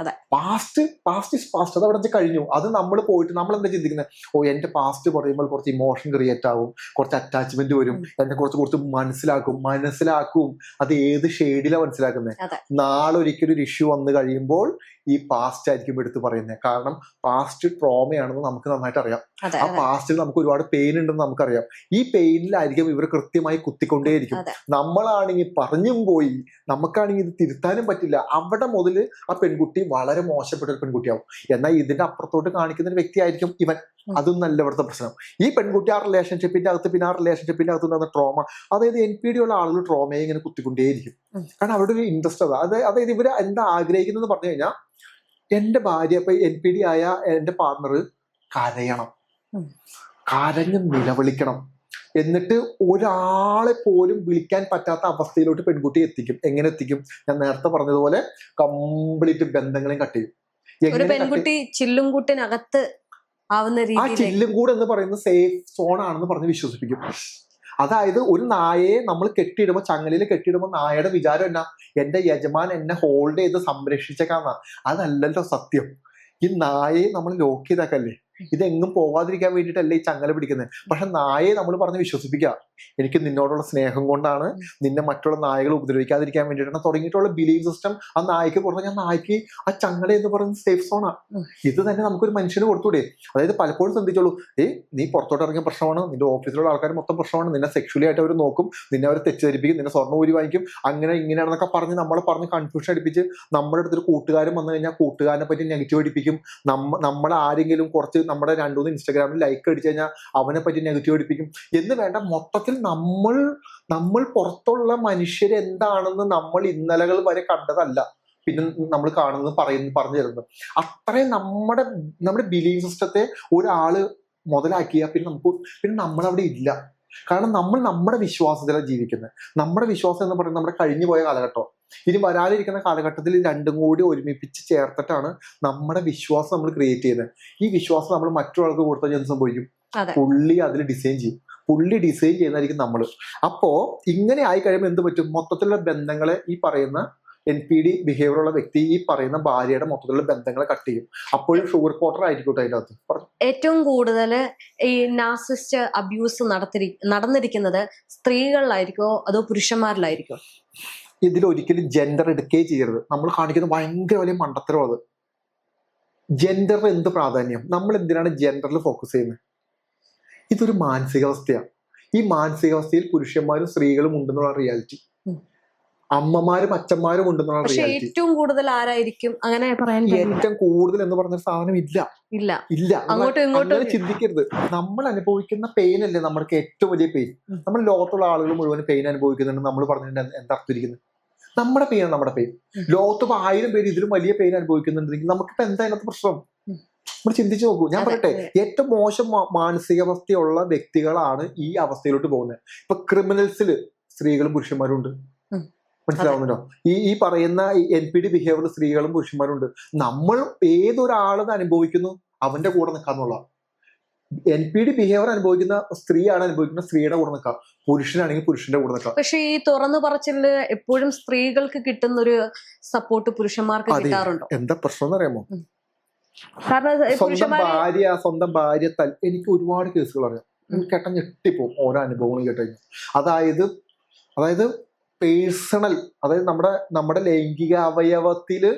പാസ്റ്റ് ഇസ് പാസ്റ്റ്, അത് അവിടെ കഴിഞ്ഞു. അത് നമ്മൾ പോയിട്ട് നമ്മൾ എന്താ ചിന്തിക്കുന്നത്? എന്റെ പാസ്റ്റ് പറയുമ്പോൾ കുറച്ച് ഇമോഷൻ ക്രിയേറ്റ് ആവും, കുറച്ച് അറ്റാച്ച്മെന്റ് വരും, എന്നെ കുറച്ച് മനസ്സിലാക്കും. അത് ഏത് ഷെയ്ഡിലാണ് മനസ്സിലാക്കുന്നത്? നാളെ ഒരിക്കലും ഒരു ഇഷ്യൂ വന്നു കഴിയുമ്പോൾ ഈ പാസ്റ്റ് ആയിരിക്കും എടുത്ത് പറയുന്നത്. കാരണം പാസ്റ്റ് ട്രോമയാണെന്ന് നമുക്ക് നന്നായിട്ട് അറിയാം. ആ പാസ്റ്റിൽ നമുക്ക് ഒരുപാട് പെയിൻ ഉണ്ടെന്ന് നമുക്കറിയാം. ഈ പെയിനിലായിരിക്കും ഇവർ കൃത്യമായി കുത്തിക്കൊണ്ടേയിരിക്കും. നമ്മളാണെങ്കിൽ പറഞ്ഞും പോയി, നമുക്കാണെങ്കിൽ ഇത് തിരുത്താനും പറ്റില്ല. അവിടെ മുതൽ ആ പെൺകുട്ടി വളരെ മോശപ്പെട്ട ഒരു പെൺകുട്ടിയാവും. എന്നാൽ ഇതിന്റെ അപ്പുറത്തോട്ട് കാണിക്കുന്ന ഒരു വ്യക്തിയായിരിക്കും ഇവൻ. അതും നല്ല ഇവിടുത്തെ പ്രശ്നം. ഈ പെൺകുട്ടി ആ റിലേഷൻഷിപ്പിന്റെ അകത്ത്, പിന്നെ ആ റിലേഷൻഷിപ്പിന്റെ അകത്ത് ഉണ്ടാകുന്ന ട്രോമ, അതായത് NPD ഉള്ള ആളുകൾ ട്രോമയെ ഇങ്ങനെ കുത്തിക്കൊണ്ടേയിരിക്കും. കാരണം അവരുടെ ഒരു ഇൻട്രസ്റ്റ് അതായത് ഇവര് എന്താ ആഗ്രഹിക്കുന്നത് പറഞ്ഞു കഴിഞ്ഞാൽ എന്റെ ഭാര്യ ഇപ്പൊ NPD ആയ എന്റെ പാർട്ണർ കരയണം, കരഞ്ഞ് നിലവിളിക്കണം, എന്നിട്ട് ഒരാളെ പോലും വിളിക്കാൻ പറ്റാത്ത അവസ്ഥയിലോട്ട് പെൺകുട്ടി എത്തിക്കും. എങ്ങനെ എത്തിക്കും? ഞാൻ നേരത്തെ പറഞ്ഞതുപോലെ കംപ്ലീറ്റ് ബന്ധങ്ങളെയും കട്ട് ചെയ്യും. ഒരു പെൺകുട്ടി ചില്ലുംകൂട്ടിനകത്ത് ആവുന്ന ആ രീതിയിൽ ചില്ലും കൂടെ എന്ന് പറയുന്നത് സേഫ് സോൺ ആണെന്ന് പറഞ്ഞ് വിശ്വസിപ്പിക്കും. അതായത് ഒരു നായയെ നമ്മൾ കെട്ടിയിടുമ്പോൾ, ചങ്ങലയിൽ കെട്ടിയിടുമ്പോൾ നായയുടെ വിചാരം എന്നാ, എന്റെ യജമാൻ എന്നെ ഹോൾഡ് ചെയ്ത് സംരക്ഷിച്ചേക്കാന്നാ. അതല്ലല്ലോ സത്യം. ഈ നായയെ നമ്മൾ ലോക്ക് ചെയ്താക്കല്ലേ, ഇതെങ്ങും പോവാതിരിക്കാൻ വേണ്ടിയിട്ടല്ലേ ഈ ചങ്ങല പിടിക്കുന്നത്. പക്ഷെ നായയെ നമ്മൾ പറഞ്ഞ് വിശ്വസിപ്പിക്കുക, എനിക്ക് നിന്നോടുള്ള സ്നേഹം കൊണ്ടാണ്, നിന്നെ മറ്റുള്ള നായകൾ ഉപദ്രവിക്കാതിരിക്കാൻ വേണ്ടിയിട്ടാണ് തുടങ്ങിയിട്ടുള്ള ബിലീവ് സിസ്റ്റം ആ നായ്ക്ക് കൊടുത്താൽ ഞാൻ നായ്ക്ക് ആ ചങ്ങല എന്ന് പറയുന്നത് സേഫ് സോണാണ്. ഇത് തന്നെ നമുക്കൊരു മനുഷ്യന് കൊടുത്തൂടെ? അതായത് പലപ്പോഴും ശ്രദ്ധിച്ചോളൂ, നീ പുറത്തോട്ട് ഇറങ്ങിയ പ്രശ്നമാണ്, നിന്റെ ഓഫീസിലുള്ള ആൾക്കാർ മൊത്തം പ്രശ്നമാണ്, നിന്നെ സെക്ഷലി ആയിട്ട് അവർ നോക്കും, നിന്നെ അവർ തെറ്റിദ്ധരിപ്പിക്കും, നിന്നെ സ്വർണ്ണ ഊരി വാങ്ങിക്കും, അങ്ങനെ ഇങ്ങനെയാണെന്നൊക്കെ പറഞ്ഞ് നമ്മളെ പറഞ്ഞ് കൺഫ്യൂഷൻ അടിപ്പിച്ച് നമ്മുടെ അടുത്തൊരു കൂട്ടുകാരൻ വന്നു കഴിഞ്ഞാൽ കൂട്ടുകാരനെ പറ്റി നെഗറ്റീവ് അടിപ്പിക്കും. നമ്മളെ ആരെങ്കിലും കുറച്ച് നമ്മുടെ 2-3 ഇൻസ്റ്റാഗ്രാമിൽ ലൈക്ക് അടിച്ചു കഴിഞ്ഞാൽ അവനെ പറ്റി നെഗറ്റീവ് അടിപ്പിക്കും എന്ന് വേണ്ട. മൊത്തത്തിൽ നമ്മൾ പുറത്തുള്ള മനുഷ്യർ എന്താണെന്ന് നമ്മൾ ഇന്നലകൾ വരെ കണ്ടതല്ല പിന്നെ നമ്മൾ കാണുന്നത് പറഞ്ഞു തരുന്നത്. അത്രയും നമ്മുടെ ബിലീഫ് സിസ്റ്റത്തെ ഒരാള് മുതലാക്കിയാൽ പിന്നെ നമ്മളവിടെ ഇല്ല. കാരണം നമ്മൾ നമ്മുടെ വിശ്വാസത്തിലാണ് ജീവിക്കുന്നത്. നമ്മുടെ വിശ്വാസം എന്ന് പറയുന്നത് നമ്മുടെ കഴിഞ്ഞു പോയ കാലഘട്ടം. ഇനി വരാതിരിക്കുന്ന കാലഘട്ടത്തിൽ രണ്ടും കൂടി ഒരുമിപ്പിച്ച് ചേർത്തിട്ടാണ് നമ്മുടെ വിശ്വാസം നമ്മൾ ക്രിയേറ്റ് ചെയ്യുന്നത്. ഈ വിശ്വാസം നമ്മൾ മറ്റൊരാൾക്ക് കൊടുത്താൽ എന്ത് സംഭവിക്കും? പുള്ളി അതിൽ ഡിസൈൻ ചെയ്യും. പുള്ളി ഡിസൈൻ ചെയ്യുന്നതായിരിക്കും നമ്മൾ. അപ്പോ ഇങ്ങനെ ആയി കഴിയുമ്പോൾ എന്ത് പറ്റും? മൊത്തത്തിലുള്ള ബന്ധങ്ങളെ ഈ പറയുന്ന NPD ബിഹേവിയർ ഉള്ള വ്യക്തി ഈ പറയുന്ന ഭാര്യയുടെ മൊത്തത്തിലുള്ള ബന്ധങ്ങളെ കട്ട് ചെയ്യും. അപ്പോഴും ഷുഗർ കോട്ടർ ആയിരിക്കും അതിൻ്റെ അകത്ത്. ഏറ്റവും കൂടുതൽ ഈ നാർസിസ്റ്റ് അബ്യൂസ് നടന്നിരിക്കുന്നത് സ്ത്രീകളിലായിരിക്കോ അതോ പുരുഷന്മാരിലായിരിക്കോ? ഇതിലൊരിക്കലും ജെൻഡർ എടുക്കുകയും ചെയ്യരുത്. നമ്മൾ കാണിക്കുന്ന ഭയങ്കര വലിയ മണ്ടത്തരം അത്. ജെൻഡറിന് എന്ത് പ്രാധാന്യം? നമ്മൾ എന്തിനാണ് ജെൻഡറിൽ ഫോക്കസ് ചെയ്യുന്നത്? ഇതൊരു മാനസികാവസ്ഥയാണ്. ഈ മാനസികാവസ്ഥയിൽ പുരുഷന്മാരും സ്ത്രീകളും ഉണ്ടെന്നുള്ള റിയാലിറ്റി, അമ്മമാരും അച്ഛന്മാരും ഉണ്ടെന്നുള്ള റിയാലിറ്റി. ഏറ്റവും കൂടുതൽ ആരായിരിക്കും അങ്ങനെ പറയാൻ? ഏറ്റവും കൂടുതൽ എന്ന് പറഞ്ഞ സാധനം ഇല്ല. അങ്ങനെ ചിന്തിക്കരുത്. നമ്മൾ അനുഭവിക്കുന്ന പെയിൻ അല്ലേ നമ്മൾക്ക് ഏറ്റവും വലിയ പെയിൻ. നമ്മൾ ലോകത്തുള്ള ആളുകൾ മുഴുവൻ പെയിൻ അനുഭവിക്കുന്നുണ്ട്. നമ്മൾ പറഞ്ഞിട്ട് എന്താർത്ഥിരിക്കുന്നത്? നമ്മുടെ പെയിനാണ് നമ്മുടെ പെയിൻ. ലോകത്ത് 1000 പേര് ഇതിലും വലിയ പെയിൻ അനുഭവിക്കുന്നുണ്ടെങ്കിൽ നമുക്കിപ്പോ എന്താ അതിനകത്ത് പ്രശ്നം? നമ്മൾ ചിന്തിച്ചു നോക്കൂ. ഞാൻ പറയട്ടെ, ഏറ്റവും മോശം മാനസികാവസ്ഥയുള്ള വ്യക്തികളാണ് ഈ അവസ്ഥയിലോട്ട് പോകുന്നത്. ഇപ്പൊ ക്രിമിനൽസിൽ സ്ത്രീകളും പുരുഷന്മാരും ഉണ്ട്. മനസ്സിലാവുന്നുണ്ടോ? ഈ പറയുന്ന NPD ബിഹേവിയർ സ്ത്രീകളും പുരുഷന്മാരും ഉണ്ട്. നമ്മൾ ഏതൊരാളെന്ന് അനുഭവിക്കുന്നു അവന്റെ കൂടെ നിൽക്കാന്നുള്ള. NPD ബിഹേവിയർ അനുഭവിക്കുന്ന സ്ത്രീയാണ് അനുഭവിക്കുന്ന സ്ത്രീയുടെ കൂടെ നിൽക്കാം, പുരുഷനാണെങ്കിൽ പുരുഷന്റെ കൂടെ നിൽക്കാം. പക്ഷെ ഈ തുറന്നു പറച്ചില് എപ്പോഴും സ്ത്രീകൾക്ക് കിട്ടുന്ന ഒരു സപ്പോർട്ട് പുരുഷന്മാർക്ക് കിട്ടാറുണ്ടോ? എന്താ പ്രശ്നം എന്ന് അറിയാമോ? കാരണം സ്വന്തം ഭാര്യ എനിക്ക് ഒരുപാട് കേസുകൾ അറിയാം. കേട്ട ഞെട്ടിപ്പോവും ഓരോ അനുഭവങ്ങൾ കേട്ടുകഴിഞ്ഞാൽ. അതായത് പേഴ്സണൽ, അതായത് നമ്മുടെ ലൈംഗിക അവയവത്തില്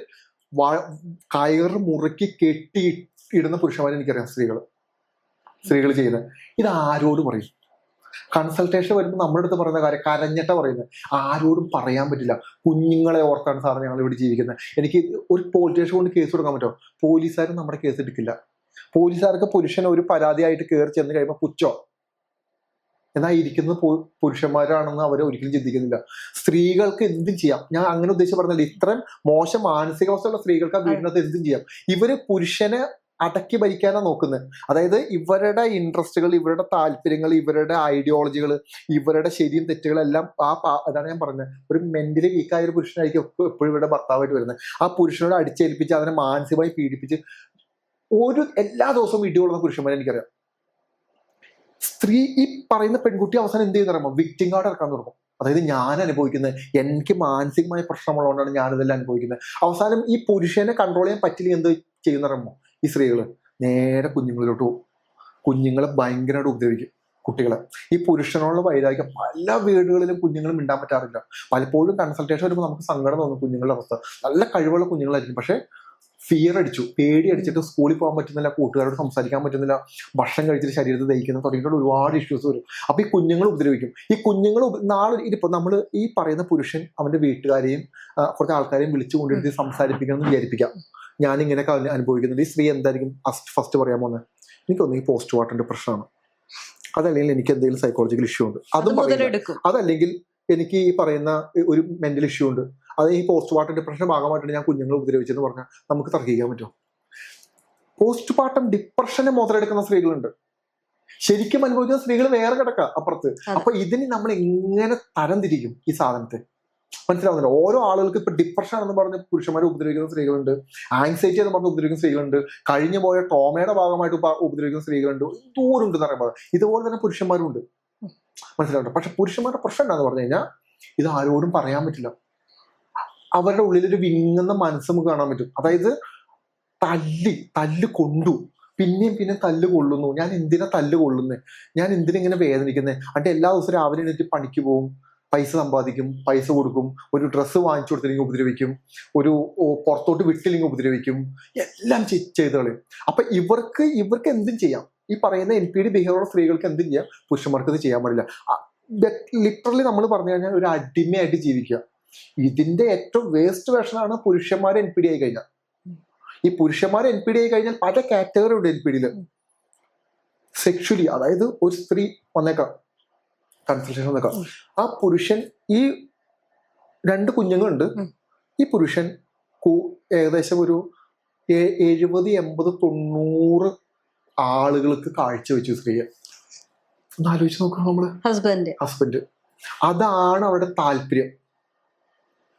കയറ് മുറുക്കി കെട്ടിയിടുന്ന പുരുഷന്മാരെ എനിക്കറിയാം. സ്ത്രീകൾ ചെയ്യുന്നത് ഇത് ആരോട് പറയും? കൺസൾട്ടേഷൻ വരുമ്പോൾ നമ്മുടെ അടുത്ത് പറയുന്ന കാര്യം കരഞ്ഞിട്ടാ പറയുന്നത്. ആരോടും പറയാൻ പറ്റില്ല. കുഞ്ഞുങ്ങളെ ഓർത്താണ് സാറിന് ഞങ്ങൾ ഇവിടെ ജീവിക്കുന്നത്. എനിക്ക് ഒരു പോലീസ് സ്റ്റേഷൻ കൊണ്ട് കേസ് കൊടുക്കാൻ പറ്റുമോ? പോലീസുകാരും നമ്മുടെ കേസ് എടുക്കില്ല. പോലീസുകാർക്ക് പുരുഷൻ ഒരു പരാതിയായിട്ട് കയറി ചെന്ന് കഴിയുമ്പോൾ പുച്ഛോ. എന്നാൽ ഇരിക്കുന്നത് പുരുഷന്മാരാണെന്ന് അവർ ഒരിക്കലും ചിന്തിക്കുന്നില്ല. സ്ത്രീകൾക്ക് എന്തും ചെയ്യാം. ഞാൻ അങ്ങനെ ഉദ്ദേശിച്ച് പറഞ്ഞില്ല. ഇത്രയും മോശം മാനസികാവസ്ഥയുള്ള സ്ത്രീകൾക്ക് ആ വീടിനകത്ത് എന്തും ചെയ്യാം. ഇവര് പുരുഷനെ അടക്കി ഭരിക്കാനാണ് നോക്കുന്നത്. അതായത് ഇവരുടെ ഇൻട്രസ്റ്റുകൾ, ഇവരുടെ താല്പര്യങ്ങൾ, ഇവരുടെ ഐഡിയോളജികൾ, ഇവരുടെ ശരിയും തെറ്റുകളെല്ലാം അതാണ് ഞാൻ പറഞ്ഞത്. ഒരു മെന്റലി വീക്കായ ഒരു പുരുഷനായിരിക്കും എപ്പോഴും ഇവരുടെ ഭർത്താവായിട്ട് വരുന്നത്. ആ പുരുഷനോട് അടിച്ചേൽപ്പിച്ച് അതിനെ മാനസികമായി പീഡിപ്പിച്ച് എല്ലാ ദിവസവും ഇടികൊള്ളുന്ന പുരുഷന്മാരെ എനിക്കറിയാം. സ്ത്രീ ഈ പറയുന്ന പെൺകുട്ടി അവസാനം എന്ത് ചെയ്യുന്ന പറയുമ്പോൾ വിക്ടിം കാർഡ് ഇറക്കാൻ തുടങ്ങും. അതായത് ഞാൻ അനുഭവിക്കുന്നത്, എനിക്ക് മാനസികമായ പ്രശ്നമുള്ളതുകൊണ്ടാണ് ഞാനിതെല്ലാം അനുഭവിക്കുന്നത്. അവസാനം ഈ പുരുഷനെ കൺട്രോൾ ചെയ്യാൻ പറ്റില്ല എന്ത് ചെയ്യുന്ന പറയുമ്പോൾ ഈ സ്ത്രീകള് നേരെ കുഞ്ഞുങ്ങളിലോട്ട് പോകും. കുഞ്ഞുങ്ങളെ ഭയങ്കരമായിട്ട് ഉപദ്രവിക്കും. കുട്ടികളെ ഈ പുരുഷനോടുള്ള വൈരാഗ്യം പല വീടുകളിലും കുഞ്ഞുങ്ങൾ മിണ്ടാൻ പറ്റാറില്ല. പലപ്പോഴും കൺസൾട്ടേഷൻ വരുമ്പോൾ നമുക്ക് സങ്കടം തോന്നും. കുഞ്ഞുങ്ങളുടെ അവസ്ഥ നല്ല കഴിവുള്ള കുഞ്ഞുങ്ങളായിരിക്കും, പക്ഷെ ഫിയർ അടിച്ചു, പേടി അടിച്ചിട്ട് സ്കൂളിൽ പോകാൻ പറ്റുന്നില്ല, കൂട്ടുകാരോട് സംസാരിക്കാൻ പറ്റുന്നില്ല, ഭക്ഷണം കഴിച്ചിട്ട് ശരീരത്തിൽ ദഹിക്കുന്ന തുടങ്ങിയിട്ടുള്ള ഒരുപാട് ഇഷ്യൂസ് വരും. അപ്പൊ ഈ കുഞ്ഞുങ്ങൾ ഉപദ്രവിക്കും. ഈ കുഞ്ഞുങ്ങൾ നാളെ ഇതിപ്പോ നമ്മൾ ഈ പറയുന്ന പുരുഷൻ അവന്റെ വീട്ടുകാരെയും കുറച്ച് ആൾക്കാരെയും വിളിച്ചു കൊണ്ടിരുത്തി സംസാരിപ്പിക്കണം എന്ന് വിചാരിപ്പിക്കാം. ഞാനിങ്ങനെയൊക്കെ അനുഭവിക്കുന്നുണ്ട്. ഈ സ്ത്രീ എന്തായിരിക്കും ഫസ്റ്റ് പറയാൻ പോകുന്നത്? എനിക്കൊന്നെങ്കിൽ പോസ്റ്റ് മോർട്ടം ഡിപ്രഷനാണ്, അതല്ലെങ്കിൽ എനിക്ക് എന്തെങ്കിലും സൈക്കോളജിക്കൽ ഇഷ്യൂ ഉണ്ട്, അതും അതല്ലെങ്കിൽ എനിക്ക് ഈ പറയുന്ന ഒരു മെന്റൽ ഇഷ്യൂ ഉണ്ട്, അത് ഈ പോസ്റ്റ്മോർട്ടം ഡിപ്രഷന്റെ ഭാഗമായിട്ടാണ് ഞാൻ കുഞ്ഞുങ്ങളെ ഉപദ്രവിച്ചെന്ന് പറഞ്ഞാൽ നമുക്ക് തർക്കിക്കാൻ പറ്റുമോ? പോസ്റ്റ്മോർട്ടം ഡിപ്രഷനെ മുതലെടുക്കുന്ന സ്ത്രീകളുണ്ട്, ശരിക്കും അനുഭവിക്കുന്ന സ്ത്രീകൾ വേറെ കിടക്കുക അപ്പുറത്ത്. അപ്പൊ ഇതിന് നമ്മൾ എങ്ങനെ തരംതിരിക്കും ഈ സാധനത്തെ? മനസ്സിലാവുന്നില്ല. ഓരോ ആളുകൾക്ക് ഇപ്പൊ ഡിപ്രഷൻ എന്ന് പറഞ്ഞ് പുരുഷന്മാരെ ഉപദ്രവിക്കുന്ന സ്ത്രീകളുണ്ട്, ആങ്സൈറ്റി എന്ന് പറഞ്ഞ് ഉപദ്രവിക്കുന്ന സ്ത്രീകളുണ്ട്, കഴിഞ്ഞു പോയ ട്രോമയുടെ ഭാഗമായിട്ട് ഉപദ്രവിക്കുന്ന സ്ത്രീകളുണ്ട്, ദൂരമുണ്ട് എന്ന് പറയുമ്പോൾ ഇതുപോലെ തന്നെ പുരുഷന്മാരും ഉണ്ട്. മനസ്സിലാവുന്നുണ്ട്. പക്ഷെ പുരുഷന്മാരുടെ പ്രശ്നം എന്താന്ന് പറഞ്ഞു കഴിഞ്ഞാൽ ഇത് ആരോടും പറയാൻ പറ്റില്ല. അവരുടെ ഉള്ളിലൊരു വിങ്ങുന്ന മനസ്സ് നമുക്ക് കാണാൻ പറ്റും. അതായത് തല്ല് കൊണ്ടു, പിന്നെയും പിന്നെ തല്ല് കൊള്ളുന്നു, ഞാൻ എന്തിനാ തല്ല് കൊള്ളുന്നത്, ഞാൻ എന്തിനെങ്ങനെ വേദനിക്കുന്നത്, എന്നിട്ട് എല്ലാ ദിവസവും രാവിലെ എണീറ്റ് പണിക്ക് പോകും, പൈസ സമ്പാദിക്കും, പൈസ കൊടുക്കും, ഒരു ഡ്രസ്സ് വാങ്ങിച്ചു കൊടുത്തില്ലെങ്കിൽ ഉപദ്രവിക്കും, ഒരു പുറത്തോട്ട് വിട്ടില്ലെങ്കിൽ ഉപദ്രവിക്കും, എല്ലാം ചെയ്ത് കളയും. അപ്പൊ ഇവർക്ക് എന്തും ചെയ്യാം. ഈ പറയുന്ന NPD ബിഹേവിയർ സ്ത്രീകൾക്ക് എന്തും ചെയ്യാം, പുരുഷന്മാർക്ക് ഇത് ചെയ്യാൻ പാടില്ല. ലിറ്ററലി നമ്മൾ പറഞ്ഞു കഴിഞ്ഞാൽ ഒരു അടിമയായിട്ട് ജീവിക്കുക. ഇതിന്റെ ഏറ്റവും വേസ്റ്റ് വേർഷനാണ് പുരുഷന്മാർ NPD ആയി കഴിഞ്ഞാൽ. ഈ പുരുഷന്മാർ NPD ആയി കഴിഞ്ഞാൽ പല കാറ്റഗറി ഉണ്ട് NPDയിൽ. സെക്ഷുവലി, അതായത് ഒരു സ്ത്രീ വന്നേക്കാം കൺസൾട്ടേഷൻ വന്നേക്കാം, ആ പുരുഷൻ, ഈ 2 കുഞ്ഞുങ്ങളുണ്ട്, ഈ പുരുഷൻ ഏകദേശം ഒരു 70, 80, 90 ആളുകൾക്ക് കാഴ്ചവെച്ചു സ്ത്രീയെ. ഒന്ന് ആലോചിച്ച് നോക്കണം നമ്മള്. ഹസ്ബൻഡ്, അതാണ് അവരുടെ താല്പര്യം.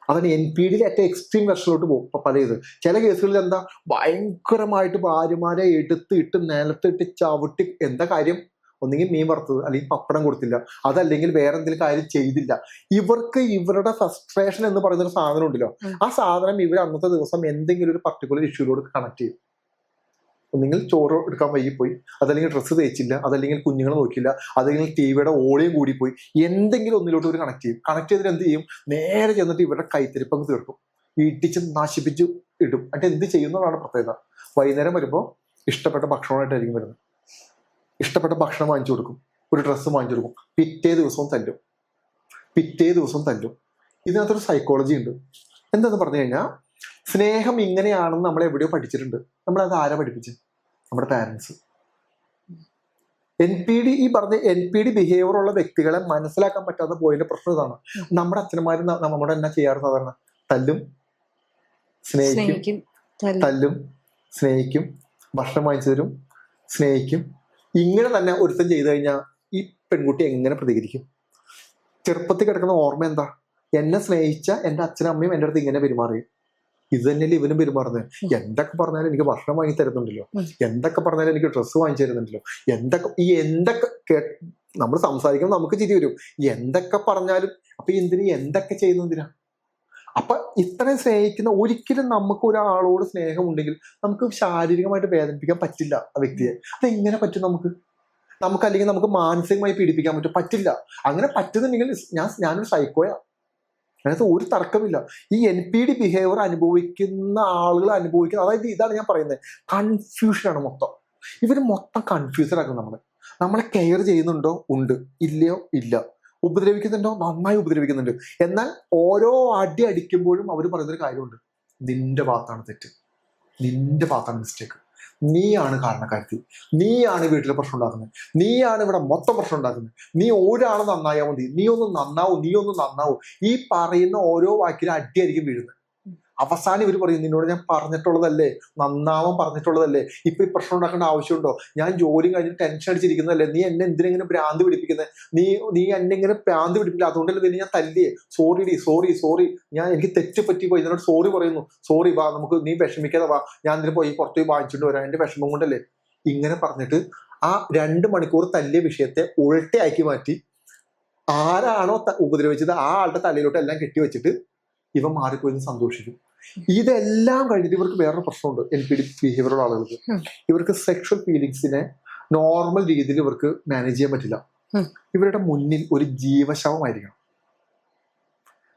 അതാണ് NPDയിൽ ഏറ്റവും എക്സ്ട്രീം വെർഷനിലോട്ട് പോകും. ഇപ്പൊ പല ചില കേസുകളിൽ എന്താ ഭയങ്കരമായിട്ട് ഭാര്യമാരെ എടുത്തിട്ട് നിലത്തിട്ട് ചവിട്ടി, എന്താ കാര്യം, ഒന്നെങ്കിൽ മീൻ വറുത്തത്, അല്ലെങ്കിൽ പപ്പടം കൊടുത്തില്ല, അതല്ലെങ്കിൽ വേറെ എന്തെങ്കിലും കാര്യം ചെയ്തില്ല. ഇവർക്ക് ഇവരുടെ ഫ്രസ്ട്രേഷൻ എന്ന് പറയുന്ന ഒരു സാധനം ഉണ്ടല്ലോ, ആ സാധനം ഇവർ അന്നത്തെ ദിവസം എന്തെങ്കിലും ഒരു പർട്ടിക്കുലർ ഇഷ്യൂലോട് കണക്ട് ചെയ്യും. ഒന്നെങ്കിൽ ചോറ് എടുക്കാൻ വൈകിപ്പോയി, അതല്ലെങ്കിൽ ഡ്രസ്സ് തേച്ചില്ല, അതല്ലെങ്കിൽ കുഞ്ഞുങ്ങളെ നോക്കില്ല, അതല്ലെങ്കിൽ ടിവിയുടെ ഓളിയും കൂടിപ്പോയി, എന്തെങ്കിലും ഒന്നിലോട്ട് ഒരു കണക്ട് ചെയ്യും. കണക്ട് ചെയ്തിട്ട് എന്ത് ചെയ്യും, നേരെ ചെന്നിട്ട് ഇവരുടെ കൈത്തിരിപ്പങ്ങ് തീർക്കും, ഇടിച്ച് നശിപ്പിച്ച് ഇടും. എന്നിട്ട് എന്ത് ചെയ്യുന്നതാണ് പ്രത്യേകത, വൈകുന്നേരം വരുമ്പോൾ ഇഷ്ടപ്പെട്ട ഭക്ഷണമായിട്ടായിരിക്കും വരുന്നത്. ഇഷ്ടപ്പെട്ട ഭക്ഷണം വാങ്ങിച്ചു കൊടുക്കും, ഒരു ഡ്രസ്സ് വാങ്ങിച്ചു കൊടുക്കും, പിറ്റേ ദിവസവും തല്ലും. ഇതിനകത്തൊരു സൈക്കോളജി ഉണ്ട്. എന്താന്ന് പറഞ്ഞു കഴിഞ്ഞാൽ, സ്നേഹം ഇങ്ങനെയാണെന്ന് നമ്മൾ എവിടെയോ പഠിച്ചിട്ടുണ്ട്. നമ്മളത് ആരാ പഠിപ്പിച്ച്? നമ്മുടെ പാരൻസ്. ഈ പറഞ്ഞ NPD ബിഹേവിയർ ഉള്ള വ്യക്തികളെ മനസ്സിലാക്കാൻ പറ്റാതെ പോയതിന്റെ പ്രശ്നം ഇതാണ്. നമ്മുടെ അച്ഛന്മാരും നമ്മുടെ എന്നാ ചെയ്യാറ് സാധാരണ? തല്ലും, സ്നേഹിക്കും, ഭക്ഷണം വാങ്ങിച്ചു തരും, സ്നേഹിക്കും. ഇങ്ങനെ തന്നെ ഒരുത്തം ചെയ്തു കഴിഞ്ഞാൽ ഈ പെൺകുട്ടി എങ്ങനെ പ്രതികരിക്കും? ചെറുപ്പത്തിൽ കിടക്കുന്ന ഓർമ്മ എന്താ? എന്നെ സ്നേഹിച്ച എൻ്റെ അച്ഛനും അമ്മയും എൻ്റെ അടുത്ത് ഇങ്ങനെ പെരുമാറിയും, ഇത് തന്നെയല്ലേ ഇവനും പെരുമാറുന്നത്. എന്തൊക്കെ പറഞ്ഞാലും എനിക്ക് ഭക്ഷണം വാങ്ങി തരുന്നുണ്ടല്ലോ, എന്തൊക്കെ പറഞ്ഞാലും എനിക്ക് ഡ്രസ്സ് വാങ്ങിച്ചു തരുന്നുണ്ടല്ലോ, എന്തൊക്കെ നമ്മൾ സംസാരിക്കുമ്പോൾ നമുക്ക് ചിരി വരും. എന്തൊക്കെ പറഞ്ഞാലും അപ്പൊ എന്തൊക്കെ ചെയ്യുന്നതിനാ? അപ്പൊ ഇത്രയും സ്നേഹിക്കുന്ന, ഒരിക്കലും നമുക്ക് ഒരാളോട് സ്നേഹം ഉണ്ടെങ്കിൽ നമുക്ക് ശാരീരികമായിട്ട് വേദനിപ്പിക്കാൻ പറ്റില്ല ആ വ്യക്തിയെ. അതെങ്ങനെ പറ്റും നമുക്ക്? അല്ലെങ്കിൽ നമുക്ക് മാനസികമായി പീഡിപ്പിക്കാൻ പറ്റില്ല. അങ്ങനെ പറ്റുന്നുണ്ടെങ്കിൽ ഞാനൊരു സൈക്കോയാ, അതിനകത്ത് ഒരു തർക്കമില്ല. ഈ NPD ബിഹേവിയർ അനുഭവിക്കുന്ന ആളുകൾ അതായത് ഇതാണ് ഞാൻ പറയുന്നത്, കൺഫ്യൂഷനാണ് മൊത്തം. ഇവർ മൊത്തം കൺഫ്യൂസഡ് ആക്കും. നമ്മളെ കെയർ ചെയ്യുന്നുണ്ടോ? ഉണ്ട്. ഇല്ലയോ? ഇല്ല. ഉപദ്രവിക്കുന്നുണ്ടോ? നന്നായി ഉപദ്രവിക്കുന്നുണ്ട്. എന്നാൽ ഓരോ അടി അടിക്കുമ്പോഴും അവർ പറയുന്നൊരു കാര്യമുണ്ട്, നിന്റെ ഭാഗത്താണ് തെറ്റ്, നിന്റെ ഭാഗത്താണ് മിസ്റ്റേക്ക്, നീയാണ് കാരണക്കാരത്തി, നീയാണ് വീട്ടിലെ പ്രശ്നം ഉണ്ടാക്കുന്നത്, നീയാണ് ഇവിടെ മൊത്തം പ്രശ്നം ഉണ്ടാക്കുന്നത്, നീ ഒരാൾ നന്നായാൽ മതി, നീ ഒന്ന് നന്നാവൂ. ഈ പറയുന്ന ഓരോ വാക്കിലും അടിയായിരിക്കും വീഴുന്നത്. അവസാനം ഇവർ പറയും, നിന്നോട് ഞാൻ പറഞ്ഞിട്ടുള്ളതല്ലേ, നന്നാവാൻ പറഞ്ഞിട്ടുള്ളതല്ലേ, ഇപ്പൊ ഈ പ്രശ്നം ഉണ്ടാക്കേണ്ട ആവശ്യമുണ്ടോ? ഞാൻ ജോലി കഴിഞ്ഞ് ടെൻഷൻ അടിച്ചിരിക്കുന്നതല്ലേ, നീ എന്നെ എന്തിനെങ്ങനെ ഭ്രാന്ത് പിടിപ്പിക്കുന്നത്, നീ എന്നെ ഇങ്ങനെ ഭ്രാന്ത് പിടിപ്പിക്കില്ല, അതുകൊണ്ടല്ലേ നിന്നെ ഞാൻ തല്ലിയേ, സോറി, എനിക്ക് തെറ്റ് പറ്റിപ്പോയി, ഇതിനോട് സോറി പറയുന്നു, സോറി, വാ നമുക്ക്, നീ വിഷമിക്കാതെ വാ, ഞാൻ ഇതിന് പോയി പുറത്തു പോയി വാങ്ങിച്ചിട്ട് വരാം, എന്റെ വിഷമം കൊണ്ടല്ലേ. ഇങ്ങനെ പറഞ്ഞിട്ട് ആ 2 മണിക്കൂർ തല്ലിയ വിഷയത്തെ ഉൾട്ടയാക്കി മാറ്റി ആരാണോ ഉപദ്രവിച്ചത് ആ ആളുടെ തലയിലോട്ട് എല്ലാം കെട്ടിവെച്ചിട്ട് ഇവ മാറിപ്പോയി സന്തോഷിക്കും. ഇതെല്ലാം കഴിഞ്ഞിട്ട് ഇവർക്ക് വേറൊരു പ്രശ്നമുണ്ട്. NPD ബിഹേവിയറുള്ള ആളുകൾക്ക്, ഇവർക്ക് സെക്ഷൽ ഫീലിങ്സിനെ നോർമൽ രീതിയിൽ ഇവർക്ക് മാനേജ് ചെയ്യാൻ പറ്റില്ല. ഇവരുടെ മുന്നിൽ ഒരു ജീവശവമായിരിക്കണം.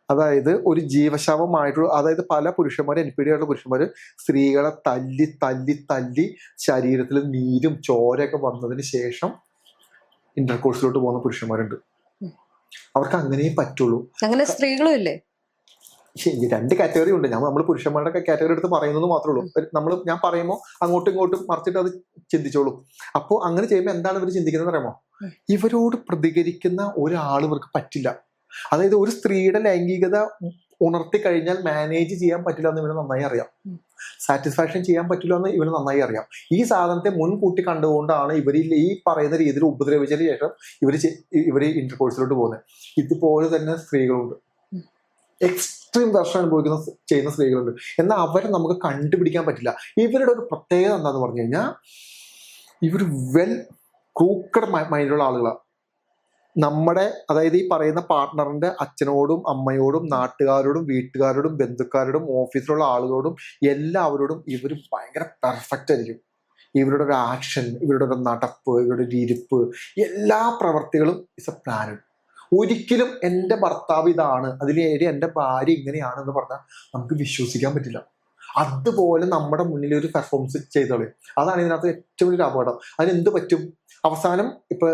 അതായത് ഒരു ജീവശവമായിട്ടുള്ള, അതായത് പല പുരുഷന്മാര്, NPD ആയിട്ടുള്ള പുരുഷന്മാര് സ്ത്രീകളെ തല്ലി ശരീരത്തിൽ നീരും ചോരയൊക്കെ വന്നതിന് ശേഷം ഇന്റർകോഴ്സിലോട്ട് പോകുന്ന പുരുഷന്മാരുണ്ട്. അവർക്ക് അങ്ങനെയേ പറ്റുള്ളൂ. അങ്ങനെ സ്ത്രീകളും ഇല്ലേ? 2 കാറ്റഗറി ഉണ്ട്. നമ്മൾ പുരുഷന്മാരുടെ കാറ്റഗറി എടുത്ത് പറയുന്നത് മാത്രമേ ഉള്ളൂ. ഞാൻ പറയുമ്പോൾ അങ്ങോട്ടും ഇങ്ങോട്ടും മറിച്ചിട്ട് അത് ചിന്തിച്ചോളൂ. അപ്പോൾ അങ്ങനെ ചെയ്യുമ്പോൾ എന്താണ് ഇവർ ചിന്തിക്കുന്നത് അറിയാമോ? ഇവരോട് പ്രതികരിക്കുന്ന ഒരാൾ ഇവർക്ക് പറ്റില്ല. അതായത് ഒരു സ്ത്രീയുടെ ലൈംഗികത ഉണർത്തി കഴിഞ്ഞാൽ മാനേജ് ചെയ്യാൻ പറ്റില്ല എന്ന് ഇവന് നന്നായി അറിയാം. സാറ്റിസ്ഫാക്ഷൻ ചെയ്യാൻ പറ്റില്ല എന്ന് ഇവന് നന്നായി അറിയാം. ഈ സാധനത്തെ മുൻകൂട്ടി കണ്ടുകൊണ്ടാണ് ഇവർ ഈ പറയുന്ന രീതിയിൽ ഉപദ്രവിച്ചതിന് ശേഷം ഇവര് ഇന്റർകോഴ്സിലോട്ട് പോകുന്നത്. ഇതുപോലെ തന്നെ സ്ത്രീകളുണ്ട്, എക്സ്ട്രീം ദർശനം ചെയ്യുന്ന സ്ത്രീകളുണ്ട്. എന്നാൽ അവരെ നമുക്ക് കണ്ടുപിടിക്കാൻ പറ്റില്ല. ഇവരുടെ ഒരു പ്രത്യേകത എന്താന്ന് പറഞ്ഞു കഴിഞ്ഞാൽ ഇവർ വെൽ ക്രൂക്കഡ് മൈൻഡുള്ള ആളുകളാണ്. നമ്മുടെ അതായത് ഈ പറയുന്ന പാർട്ട്ണറിന്റെ അച്ഛനോടും അമ്മയോടും നാട്ടുകാരോടും വീട്ടുകാരോടും ബന്ധുക്കാരോടും ഓഫീസിലുള്ള ആളുകളോടും എല്ലാവരോടും ഇവർ ഭയങ്കര പെർഫെക്റ്റ് ആയിരിക്കും. ഇവരുടെ ഒരു ആക്ഷൻ, ഇവരുടെ ഒരു നടപ്പ്, ഇവരുടെ ഒരു ഇരിപ്പ്, എല്ലാ പ്രവർത്തികളും ഇസ് എ പ്ലാനഡ്. ഒരിക്കലും എൻ്റെ ഭർത്താവ് ഇതാണ്, അതിലേറെ എൻ്റെ ഭാര്യ ഇങ്ങനെയാണെന്ന് പറഞ്ഞാൽ നമുക്ക് വിശ്വസിക്കാൻ പറ്റില്ല. അതുപോലെ നമ്മുടെ മുന്നിൽ ഒരു പെർഫോമൻസ് ചെയ്തോളൂ. അതാണ് ഇതിനകത്ത് ഏറ്റവും വലിയ അപകടം. അതിനെന്ത് പറ്റും? അവസാനം ഇപ്പൊ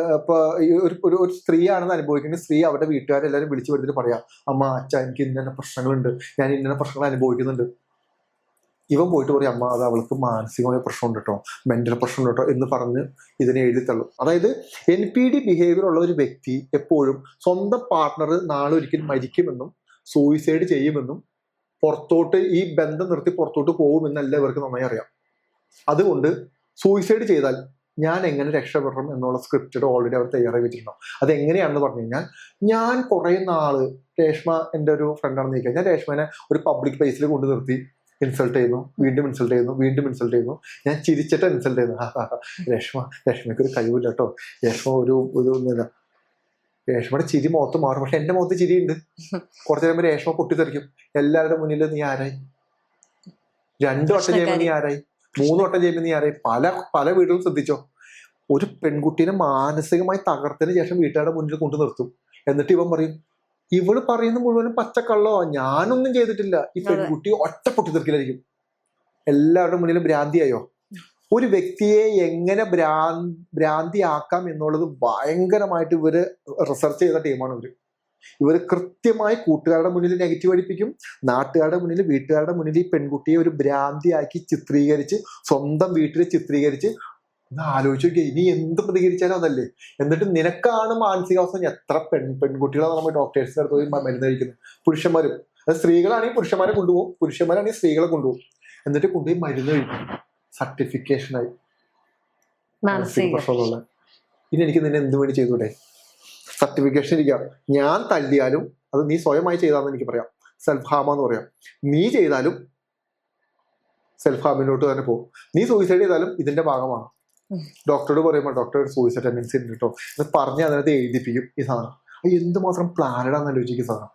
ഒരു സ്ത്രീയാണെന്ന് അനുഭവിക്കുന്നത്, സ്ത്രീ അവരുടെ വീട്ടുകാരെല്ലാവരും വിളിച്ചു വരുത്തിട്ട് പറയാം, അമ്മ അച്ഛ എനിക്ക് ഇന്ന പ്രശ്നങ്ങളുണ്ട്, ഞാൻ ഇന്ന പ്രശ്നങ്ങൾ അനുഭവിക്കുന്നുണ്ട്. ഇവൻ പോയിട്ട് പറയും, അമ്മ അത് അവൾക്ക് മാനസികമായ പ്രശ്നമുണ്ട് കേട്ടോ, മെന്റൽ പ്രശ്നമുണ്ട് കേട്ടോ എന്ന് പറഞ്ഞ് ഇതിനെ എഴുതി തള്ളും. അതായത് NPD ബിഹേവിയർ ഉള്ള ഒരു വ്യക്തി എപ്പോഴും സ്വന്തം പാർട്ട്ണർ നാളെ ഒരിക്കൽ മരിക്കുമെന്നും സൂയിസൈഡ് ചെയ്യുമെന്നും പുറത്തോട്ട് ഈ ബന്ധം നിർത്തി പുറത്തോട്ട് പോകുമെന്നല്ല ഇവർക്ക് നന്നായി അറിയാം. അതുകൊണ്ട് സൂയിസൈഡ് ചെയ്താൽ ഞാൻ എങ്ങനെ രക്ഷപ്പെടണം എന്നുള്ള സ്ക്രിപ്റ്റ് ഓൾറെഡി അവർ തയ്യാറായി വെച്ചിട്ടുണ്ടാവും. അതെങ്ങനെയാണെന്ന് പറഞ്ഞു കഴിഞ്ഞാൽ, ഞാൻ കുറെ നാള് രേഷ്മ എൻ്റെ ഒരു ഫ്രണ്ടാണെന്ന് ചോദിക്കാം, ഞാൻ രേഷ്മനെ ഒരു പബ്ലിക് പ്ലേസിൽ കൊണ്ട് നിർത്തി ഇൻസൾട്ട് ചെയ്യുന്നു, വീണ്ടും ഇൻസൾട്ട് ചെയ്യുന്നു, വീണ്ടും ഇൻസൾട്ട് ചെയ്യുന്നു. ഞാൻ ചിരിച്ചിട്ട് ഇൻസൾട്ട് ചെയ്യുന്നു. രേഷ്മയ്ക്ക് ഒരു കഴിവില്ല കേട്ടോ, രേഷ്മ ഒരു ഒന്നുമില്ല. രേഷ്മയുടെ ചിരി മുഖത്ത് മാറും, പക്ഷെ എന്റെ മുഖത്ത് ചിരിയുണ്ട്. കുറച്ചു നേരം രേഷ്മ പൊട്ടിത്തെറിക്കും. എല്ലാവരുടെ മുന്നിൽ നീ ആരായി? 2 വട്ടം ചെയ്യുമ്പോൾ നീ ആരായി? 3 വട്ടം ചെയ്യുമ്പോൾ നീ ആരായി? പല വീടുകളും ശ്രദ്ധിച്ചോ, ഒരു പെൺകുട്ടീനെ മാനസികമായി തകർത്തതിന് ശേഷം വീട്ടുകാരുടെ മുന്നിൽ കൊണ്ടു നിർത്തും. എന്നിട്ട് ഇവൻ പറയും, ഇവള് പറയുന്ന മുഴുവനും പച്ചക്കള്ളോ, ഞാനൊന്നും ചെയ്തിട്ടില്ല. ഈ പെൺകുട്ടി ഒറ്റ പൊട്ടിത്തെറിക്കലായിരിക്കും. എല്ലാവരുടെ മുന്നിലും ഭ്രാന്തിയായോ? ഒരു വ്യക്തിയെ എങ്ങനെ ഭ്രാന്തിയാക്കാം എന്നുള്ളത് ഭയങ്കരമായിട്ട് ഇവര് റിസർച്ച് ചെയ്ത ടീമാണ് ഇവര് കൃത്യമായി കൂട്ടുകാരുടെ മുന്നിൽ നെഗറ്റീവ് അടിപ്പിക്കും, നാട്ടുകാരുടെ മുന്നിൽ വീട്ടുകാരുടെ മുന്നിൽ ഈ പെൺകുട്ടിയെ ഒരു ഭ്രാന്തിയാക്കി ചിത്രീകരിച്ച് സ്വന്തം വീട്ടിൽ ചിത്രീകരിച്ച് ആലോചിച്ച് നോക്കിയാൽ ഇനി എന്ത് പ്രതികരിച്ചാലും അതല്ലേ. എന്നിട്ട് നിനക്കാണ് മാനസികാവസ്ഥ. എത്ര പെൺകുട്ടികളാണ് നമ്മൾ ഡോക്ടേഴ്സിന്റെ അടുത്ത് പോയി മരുന്ന് കഴിക്കുന്നത്. പുരുഷന്മാരും, അത് സ്ത്രീകളാണെങ്കിൽ പുരുഷന്മാരെ കൊണ്ടുപോകും, പുരുഷന്മാരാണെങ്കിൽ സ്ത്രീകളെ കൊണ്ടുപോകും. എന്നിട്ട് കൊണ്ടുപോയി മരുന്ന് കഴിക്കും, സർട്ടിഫിക്കേഷനായി. പ്രശ്നമുള്ള ഇനി എനിക്ക് നിന്നെ എന്ത് വേണ്ടി ചെയ്തൂടെ? സർട്ടിഫിക്കേഷൻ ഇരിക്കാം. ഞാൻ തല്ലിയാലും അത് നീ സ്വയമായി ചെയ്താന്ന് എനിക്ക് പറയാം, സെൽഫ് ഹാം എന്ന് പറയാം. നീ ചെയ്താലും സെൽഫ് ഹാമിലോട്ട് തന്നെ പോകും. നീ സൂയിസൈഡ് ചെയ്താലും ഇതിന്റെ ഭാഗമാണ്. ഡോക്ടറോട് പറയുമ്പോൾ ഡോക്ടർ സൂയിസൈഡ് ടെൻഡൻസി ഉണ്ട് കേട്ടോ എന്ന് പറഞ്ഞ് അതിനകത്ത് എഴുതിപ്പിക്കും. ഈ സാധനം എന്തുമാത്രം പ്ലാനഡാന്ന് ആലോചിക്കും സാധനം.